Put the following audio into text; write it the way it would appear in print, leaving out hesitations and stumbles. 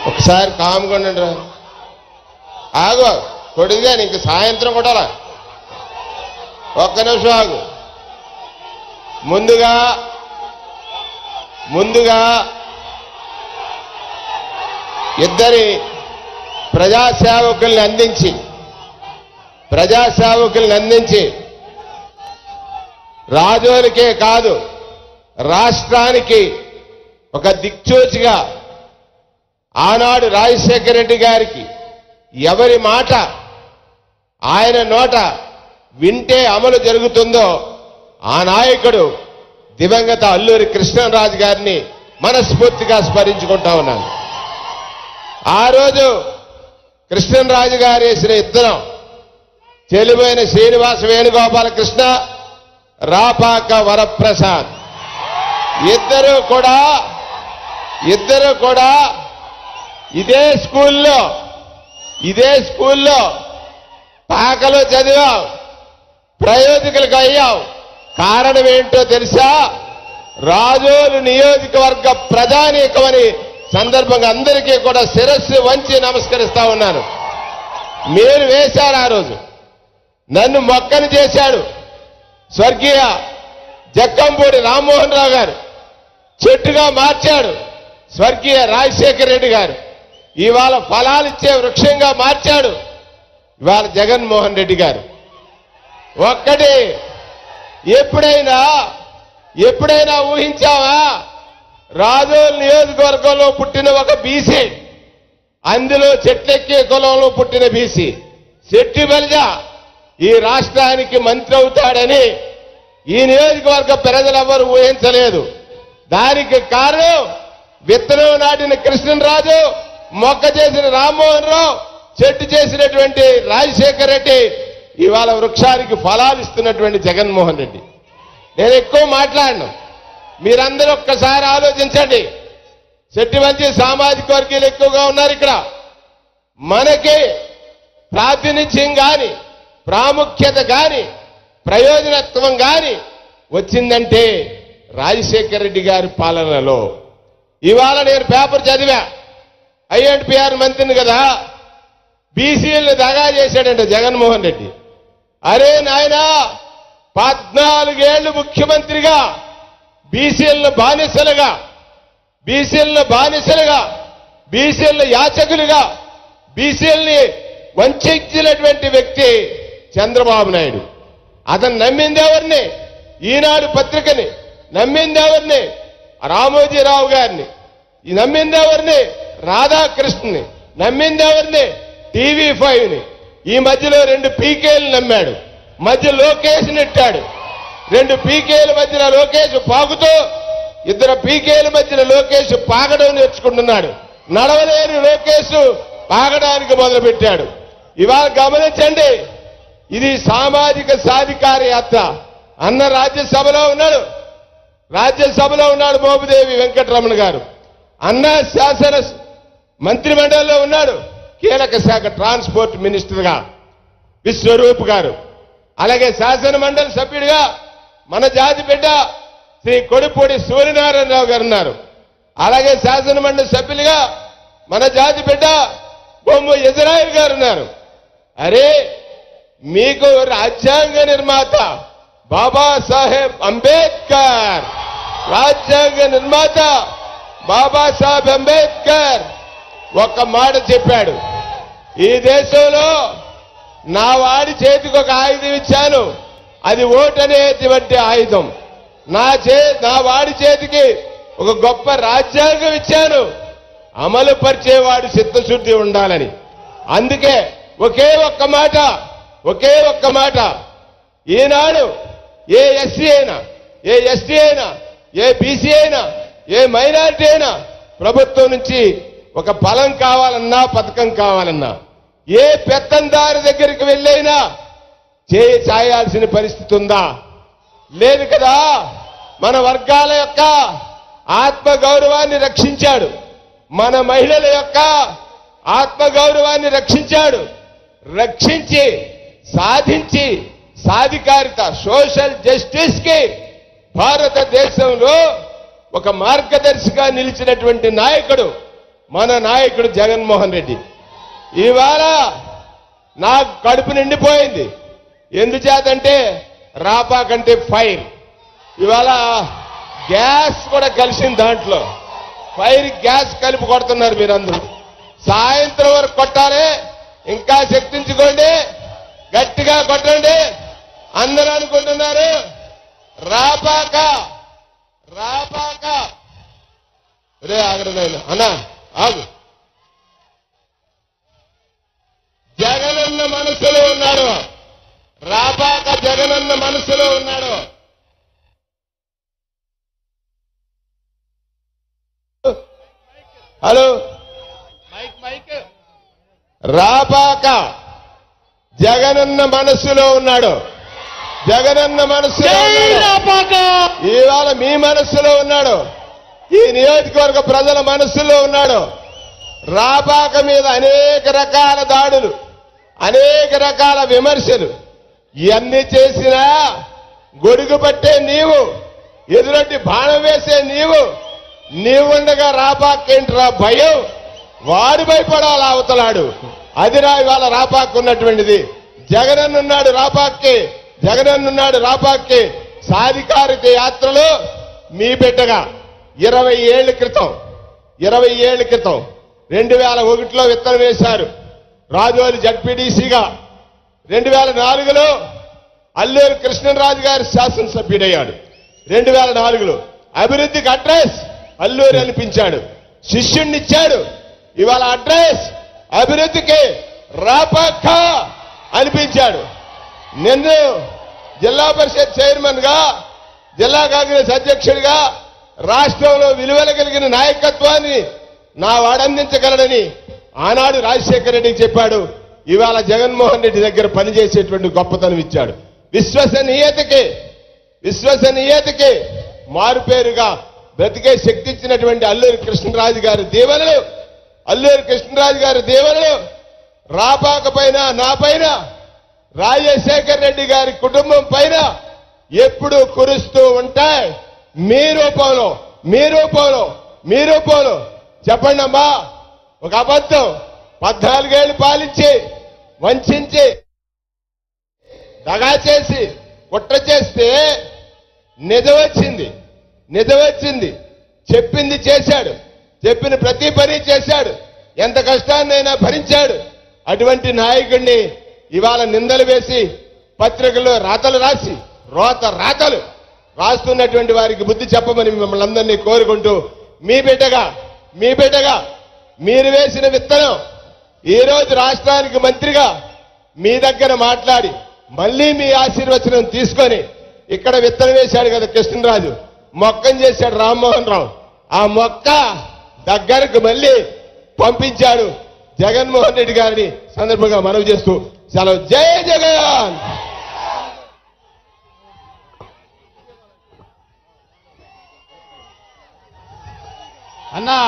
ఒకసారి కామ్గా ఉండండి రా. ఆగు కొడుగా నీకు సాయంత్రం కొట్టాలా. ఒక్క నిమిషం ఆగు. ముందుగా ఇద్దరి ప్రజాసేవకుల్ని అందించి రాజోలకే కాదు రాష్ట్రానికి ఒక దిక్చూచిగా ఆనాడు రాజశేఖర రెడ్డి గారికి ఎవరి మాట ఆయన నోట వింటే అమలు జరుగుతుందో ఆ నాయకుడు దివంగత అల్లూరి కృష్ణరాజు గారిని మనస్ఫూర్తిగా స్మరించుకుంటా ఉన్నాను. ఆ రోజు కృష్ణరాజు గారు వేసిన ఇద్దరం చెలిపోయిన శ్రీనివాస వేణుగోపాలకృష్ణ, రాపాక వరప్రసాద్ ఇద్దరు కూడా ఇదే స్కూల్లో పాకలో చదివాం, ప్రయోజకులకు అయ్యాం. కారణం ఏంటో తెలుసా? రాజోలు నియోజకవర్గ ప్రజానీకమని సందర్భంగా అందరికీ కూడా శిరస్సు వంచి నమస్కరిస్తా ఉన్నాను. మీరు వేశారు ఆ రోజు, నన్ను మొక్కను చేశాడు స్వర్గీయ జక్కంపూడి రామ్మోహన్ రావు గారు, చెట్టుగా మార్చాడు స్వర్గీయ రాజశేఖర రెడ్డి గారు, ఇవాళ ఫలాలిచ్చే వృక్షంగా మార్చాడు ఇవాళ జగన్మోహన్ రెడ్డి గారు. ఒక్కటి ఎప్పుడైనా ఊహించావా? రాజోలు నియోజకవర్గంలో పుట్టిన ఒక బీసీ, అందులో చెట్లెక్కే కులంలో పుట్టిన బీసీ శెట్టి బలిజ ఈ రాష్ట్రానికి మంత్రి అవుతాడని ఈ నియోజకవర్గ ప్రజలెవరూ ఊహించలేదు. దానికి కారణం విత్తనం నాటిన కృష్ణరాజు, మొక్క చేసిన రామ్మోహన్ రావు, చెట్టు చేసినటువంటి రాజశేఖర రెడ్డి, ఇవాళ వృక్షానికి ఫలాలు ఇస్తున్నటువంటి జగన్మోహన్ రెడ్డి. నేను ఎక్కువ మాట్లాడను, మీరందరూ ఒక్కసారి ఆలోచించండి. చెట్టు మంచి సామాజిక వర్గీయులు ఎక్కువగా ఉన్నారు ఇక్కడ. మనకి ప్రాతినిధ్యం గాని, ప్రాముఖ్యత గాని, ప్రయోజనత్వం గాని వచ్చిందంటే రాజశేఖర రెడ్డి గారి పాలనలో. ఇవాళ నేను పేపర్ చదివా, ఐఎన్టీఆర్ మంత్రిని కదా, బీసీలను దగా చేశాడంట జగన్మోహన్ రెడ్డి. అరే నాయనా, 14 ఏళ్లు ముఖ్యమంత్రిగా బీసీలను బానిసలుగా, బీసీలను యాచకులుగా, బీసీలని వంచినటువంటి వ్యక్తి చంద్రబాబు నాయుడు. అతను నమ్మింది ఎవరిని? ఈనాడు పత్రికని నమ్మింది ఎవరిని? రామోజీరావు గారిని నమ్మింది ఎవరిని? రాధాకృష్ణని నమ్మింది ఎవరిని? TV5ని. ఈ మధ్యలో 2 పీకేలు నమ్మాడు, మధ్య లోకేష్ నెట్టాడు. 2 పీకేల మధ్యన లోకేష్ పాకుతూ, 2 పీకేల మధ్యన లోకేష్ పాగడం నేర్చుకుంటున్నాడు. నడవలేని లోకేష్ పాగడానికి మొదలుపెట్టాడు. ఇవాళ గమనించండి, ఇది సామాజిక సాధికార యాత్ర. అన్న రాజ్యసభలో ఉన్నాడు మోపిదేవి వెంకటరమణ గారు. అన్న శాసన మంత్రిమండలిలో ఉన్నాడు, కీలక శాఖ ట్రాన్స్పోర్ట్ మినిస్టర్గా విశ్వరూప్ గారు. అలాగే శాసన మండలి సభ్యుడిగా మన జాతి బిడ్డ శ్రీ కొడిపూడి సూర్యనారాయణరావు గారు ఉన్నారు. అలాగే శాసన మండలి సభ్యులుగా మన జాతి బిడ్డ బొమ్మ ఇజ్రాయిల్ గారు ఉన్నారు. అరే, మీకు రాజ్యాంగ నిర్మాత బాబాసాహెబ్ అంబేద్కర్, రాజ్యాంగ నిర్మాత బాబాసాహెబ్ అంబేద్కర్ ఒక్క మాట చెప్పాడు, ఈ దేశంలో నా వాడి చేతికి ఒక ఆయుధం ఇచ్చాను, అది ఓటు అనేటువంటి ఆయుధం. నా వాడి చేతికి ఒక గొప్ప రాజ్యాంగం ఇచ్చాను, అమలు పరిచేవాడు చిత్తశుద్ధి ఉండాలని. అందుకే ఒకే ఒక్క మాట, ఈనాడు ఏ ఎస్సీ అయినా, ఏ ఎస్టీ అయినా, ఏ బీసీ అయినా, ఏ మైనారిటీ అయినా ప్రభుత్వం నుంచి ఒక ఫలం కావాలన్నా, పథకం కావాలన్నా, ఏ పెత్తందారి దగ్గరికి వెళ్ళైనా చేయి చాయాల్సిన పరిస్థితి ఉందా? లేదు కదా. మన వర్గాల యొక్క ఆత్మగౌరవాన్ని రక్షించాడు, మన మహిళల యొక్క ఆత్మగౌరవాన్ని రక్షించి సాధించి సాధికారిత సోషల్ జస్టిస్ కి భారతదేశంలో ఒక మార్గదర్శిగా నిలిచినటువంటి నాయకుడు మన నాయకుడు జగన్మోహన్ రెడ్డి. ఇవాళ నాకు కడుపు నిండిపోయింది. ఎందుచేతంటే రాపాకంటే ఫైర్. ఇవాళ గ్యాస్ కూడా కలిసింది దాంట్లో. ఫైర్ గ్యాస్ కలిపి కొడుతున్నారు మీరందరూ. సాయంత్రం వరకు కొట్టాలి. ఇంకా శక్తించుకోండి, గట్టిగా కొట్టండి. అందరూ అనుకుంటున్నారు రాపాక రాపాక. రే ఆగరనైనా అన్నా ఆగు. జగనన్న మనసులో ఉన్నాడు. రాపాక జగనన్న మనసులో ఉన్నాడు. హలో రాపాక జగనన్న మనస్సులో ఉన్నాడు. జగనన్న మనస్సులో ఉన్నాడు. ఇవాళ మీ మనస్సులో ఉన్నాడు. ఈ నియోజకవర్గ ప్రజల మనస్సులో ఉన్నాడు. రాపాక మీద అనేక రకాల దాడులు, అనేక రకాల విమర్శలు ఇవన్నీ చేసినా గొడుగు పట్టే నీవు, ఎదురొడ్డి బాణం వేసే నీవుండగా రాపాకేంట్రా భయం? వాడు భయపడాలి అవతలాడు. అదిరా ఇవాళ రాపాక్ ఉన్నటువంటిది. జగనన్నున్నాడు రాపాక్కి, జగనన్నున్నాడు రాపాక్కి. సాధికారిక యాత్రలో మీ బిడ్డగా 20 ఏళ్ల క్రితం 2001లో విత్తనం వేశారు. రాజోలి జడ్పీడీసీగా 2004లో అల్లూరి కృష్ణరాజు గారి శాసనసభ్యుడయ్యాడు. 2004లో అభివృద్ధికి అడ్రస్ అల్లూరి అనిపించాడు. శిష్యుణ్ణిచ్చాడు. ఇవాళ అడ్రస్ అభివృద్ధికి రాపాక అనిపించాడు. నిన్ను జిల్లా పరిషత్ చైర్మన్ గా, జిల్లా కాంగ్రెస్ అధ్యక్షుడిగా రాష్ట్రంలో విలువల కలిగిన నాయకత్వాన్ని నా వాడందించగలడని ఆనాడు రాజశేఖర రెడ్డికి చెప్పాడు. ఇవాళ జగన్మోహన్ రెడ్డి దగ్గర పనిచేసేటువంటి గొప్పతనం ఇచ్చాడు. విశ్వసనీయతకి మారుపేరుగా బ్రతికే శక్తి ఇచ్చినటువంటి అల్లూరి కృష్ణరాజు గారి దీవెనలు రాపాక పైన, నా పైన, రాజశేఖర రెడ్డి గారి కుటుంబం పైన ఎప్పుడూ కురుస్తూ ఉంటాయి. మీ రూపంలో చెప్పండి అమ్మా. ఒక అబద్ధం 14 ఏళ్లు పాలించి, వంచి, దగా చేసి, కుట్ర చేస్తే నిజం వచ్చింది. చెప్పింది చేశాడు. చెప్పిన ప్రతి పని చేశాడు. ఎంత కష్టాన్నైనా భరించాడు. అటువంటి నాయకుడిని ఇవాళ నిందలు వేసి, పత్రికల్లో రాతలు రాసి, రాతలు రాస్తున్నటువంటి వారికి బుద్ధి చెప్పమని మిమ్మల్ని అందరినీ కోరుకుంటూ, మీ బిడ్డగా మీరు వేసిన విత్తనం ఈ రోజు రాష్ట్రానికి మంత్రిగా మీ దగ్గర మాట్లాడి, మళ్లీ మీ ఆశీర్వచనం తీసుకొని ఇక్కడ విత్తనం వేశాడు కదా కృష్ణరాజు, మొక్కం చేశాడు రామ్మోహన్ రావు. ఆ మొక్క దగ్గరకు మళ్లీ పంపించాడు జగన్మోహన్ రెడ్డి గారిని సందర్భంగా మనవి చేస్తూ సెలవు. జై జగన్. అన్నా